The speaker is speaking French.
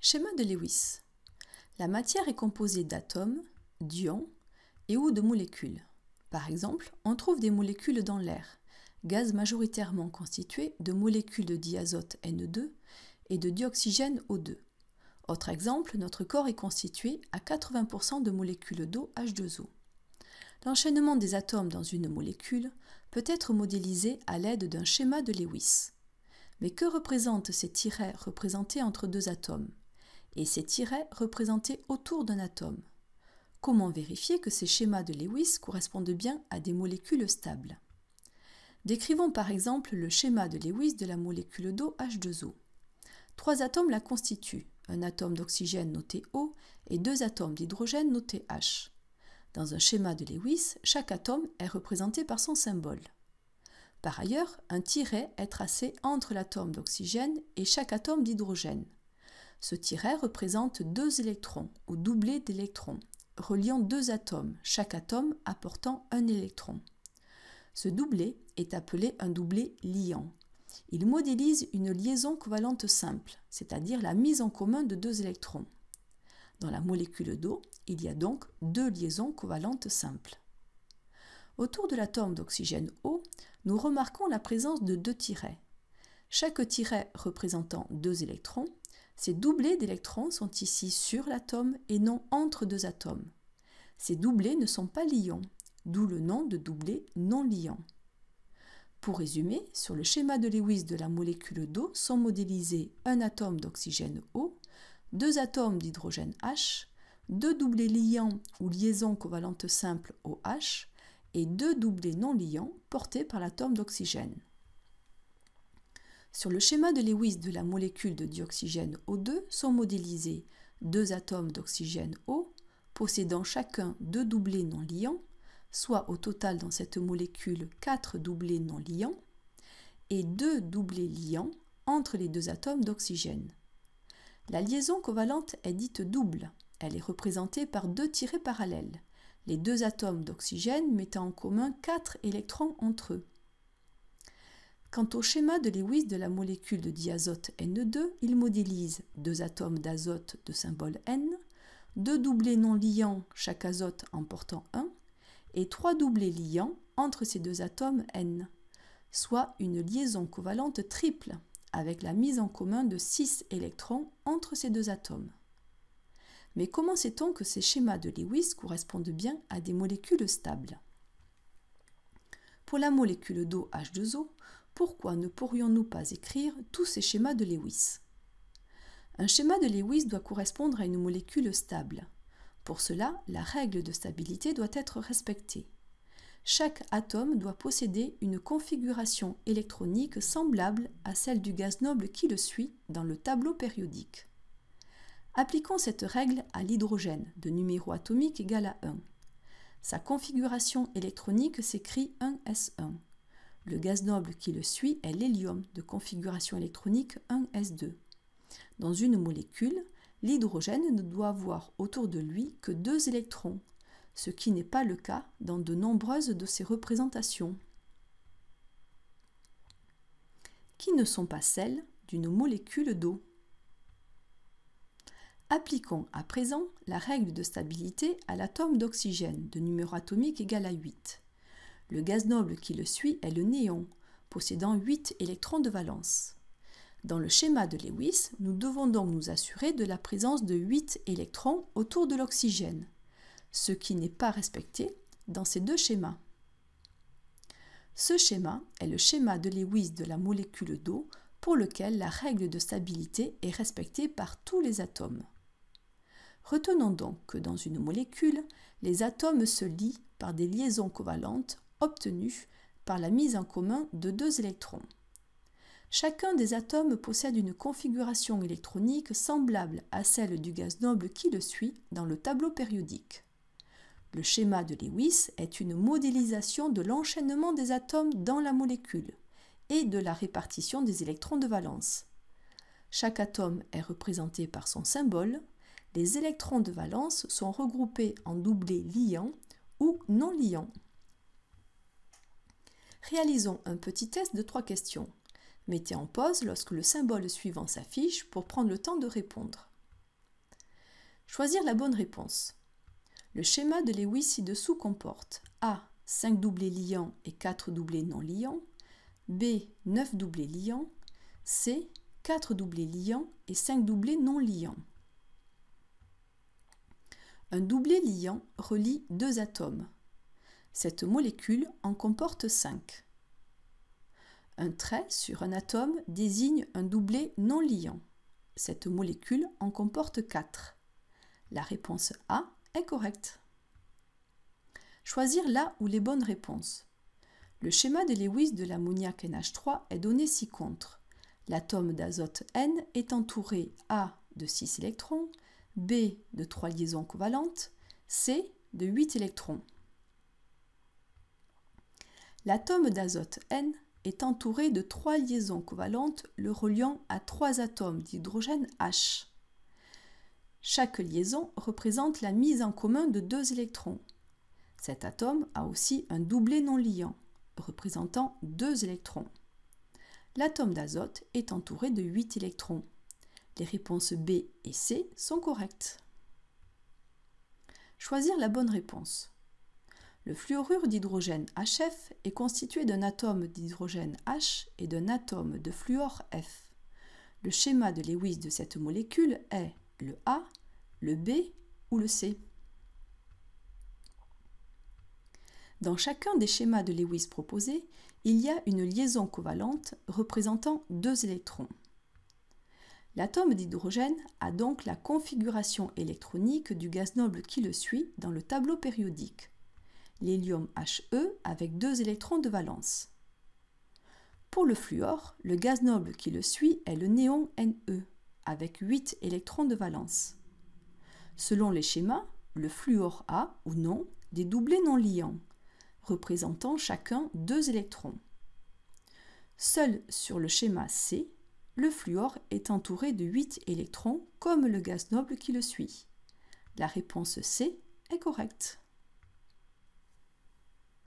Schéma de Lewis. La matière est composée d'atomes, d'ions et ou de molécules. Par exemple, on trouve des molécules dans l'air, gaz majoritairement constitué de molécules de diazote N2 et de dioxygène O2. Autre exemple, notre corps est constitué à 80% de molécules d'eau H2O. L'enchaînement des atomes dans une molécule peut être modélisé à l'aide d'un schéma de Lewis. Mais que représentent ces tirets représentés entre deux atomes et ces tirets représentés autour d'un atome? Comment vérifier que ces schémas de Lewis correspondent bien à des molécules stables? Décrivons par exemple le schéma de Lewis de la molécule d'eau H2O. Trois atomes la constituent, un atome d'oxygène noté O et deux atomes d'hydrogène notés H. Dans un schéma de Lewis, chaque atome est représenté par son symbole. Par ailleurs, un tiret est tracé entre l'atome d'oxygène et chaque atome d'hydrogène. Ce tiret représente deux électrons ou doublés d'électrons, reliant deux atomes, chaque atome apportant un électron. Ce doublé est appelé un doublé liant. Il modélise une liaison covalente simple, c'est-à-dire la mise en commun de deux électrons. Dans la molécule d'eau, il y a donc deux liaisons covalentes simples. Autour de l'atome d'oxygène O, nous remarquons la présence de deux tirets. Chaque tiret représentant deux électrons, ces doublés d'électrons sont ici sur l'atome et non entre deux atomes. Ces doublés ne sont pas liants, d'où le nom de doublé non liant. Pour résumer, sur le schéma de Lewis de la molécule d'eau sont modélisés un atome d'oxygène O, deux atomes d'hydrogène H, deux doublés liants ou liaisons covalentes simples OH et deux doublés non liants portés par l'atome d'oxygène. Sur le schéma de Lewis de la molécule de dioxygène O2 sont modélisés deux atomes d'oxygène O, possédant chacun deux doublés non liants, soit au total dans cette molécule 4 doublés non liants, et deux doublés liants entre les deux atomes d'oxygène. La liaison covalente est dite double. Elle est représentée par deux tirets parallèles, les deux atomes d'oxygène mettant en commun 4 électrons entre eux. Quant au schéma de Lewis de la molécule de diazote N2, il modélise deux atomes d'azote de symbole N, deux doublés non liants, chaque azote en portant 1, et trois doublés liants entre ces deux atomes N, soit une liaison covalente triple, avec la mise en commun de 6 électrons entre ces deux atomes. Mais comment sait-on que ces schémas de Lewis correspondent bien à des molécules stables? Pour la molécule d'eau H2O, pourquoi ne pourrions-nous pas écrire tous ces schémas de Lewis? Un schéma de Lewis doit correspondre à une molécule stable. Pour cela, la règle de stabilité doit être respectée. Chaque atome doit posséder une configuration électronique semblable à celle du gaz noble qui le suit dans le tableau périodique. Appliquons cette règle à l'hydrogène de numéro atomique égal à 1. Sa configuration électronique s'écrit 1s1. Le gaz noble qui le suit est l'hélium de configuration électronique 1s2. Dans une molécule, l'hydrogène ne doit avoir autour de lui que deux électrons, ce qui n'est pas le cas dans de nombreuses de ses représentations, qui ne sont pas celles d'une molécule d'eau. Appliquons à présent la règle de stabilité à l'atome d'oxygène de numéro atomique égal à 8. Le gaz noble qui le suit est le néon, possédant 8 électrons de valence. Dans le schéma de Lewis, nous devons donc nous assurer de la présence de 8 électrons autour de l'oxygène, ce qui n'est pas respecté dans ces deux schémas. Ce schéma est le schéma de Lewis de la molécule d'eau pour lequel la règle de stabilité est respectée par tous les atomes. Retenons donc que dans une molécule, les atomes se lient par des liaisons covalentes obtenues par la mise en commun de deux électrons. Chacun des atomes possède une configuration électronique semblable à celle du gaz noble qui le suit dans le tableau périodique. Le schéma de Lewis est une modélisation de l'enchaînement des atomes dans la molécule et de la répartition des électrons de valence. Chaque atome est représenté par son symbole. Les électrons de valence sont regroupés en doublés liants ou non liants. Réalisons un petit test de 3 questions. Mettez en pause lorsque le symbole suivant s'affiche pour prendre le temps de répondre. Choisir la bonne réponse. Le schéma de Lewis ci-dessous comporte A. 5 doublés liants et 4 doublés non liants, B. 9 doublés liants, C. 4 doublés liants et 5 doublés non liants. Un doublé liant relie deux atomes. Cette molécule en comporte 5. Un trait sur un atome désigne un doublé non liant. Cette molécule en comporte 4. La réponse A est correcte. Choisir la ou les bonnes réponses. Le schéma de Lewis de l'ammoniac NH3 est donné ci-contre. L'atome d'azote N est entouré A de 6 électrons, B de 3 liaisons covalentes, C de 8 électrons. L'atome d'azote N est entouré de 3 liaisons covalentes le reliant à 3 atomes d'hydrogène H. Chaque liaison représente la mise en commun de 2 électrons. Cet atome a aussi un doublé non liant, représentant 2 électrons. L'atome d'azote est entouré de 8 électrons. Les réponses B et C sont correctes. Choisir la bonne réponse. Le fluorure d'hydrogène HF est constitué d'un atome d'hydrogène H et d'un atome de fluor F. Le schéma de Lewis de cette molécule est le A, le B ou le C. Dans chacun des schémas de Lewis proposés, il y a une liaison covalente représentant 2 électrons. L'atome d'hydrogène a donc la configuration électronique du gaz noble qui le suit dans le tableau périodique. L'hélium He avec 2 électrons de valence. Pour le fluor, le gaz noble qui le suit est le néon Ne avec 8 électrons de valence. Selon les schémas, le fluor a ou non des doublés non liants, représentant chacun 2 électrons. Seul sur le schéma C, le fluor est entouré de 8 électrons comme le gaz noble qui le suit. La réponse C est correcte.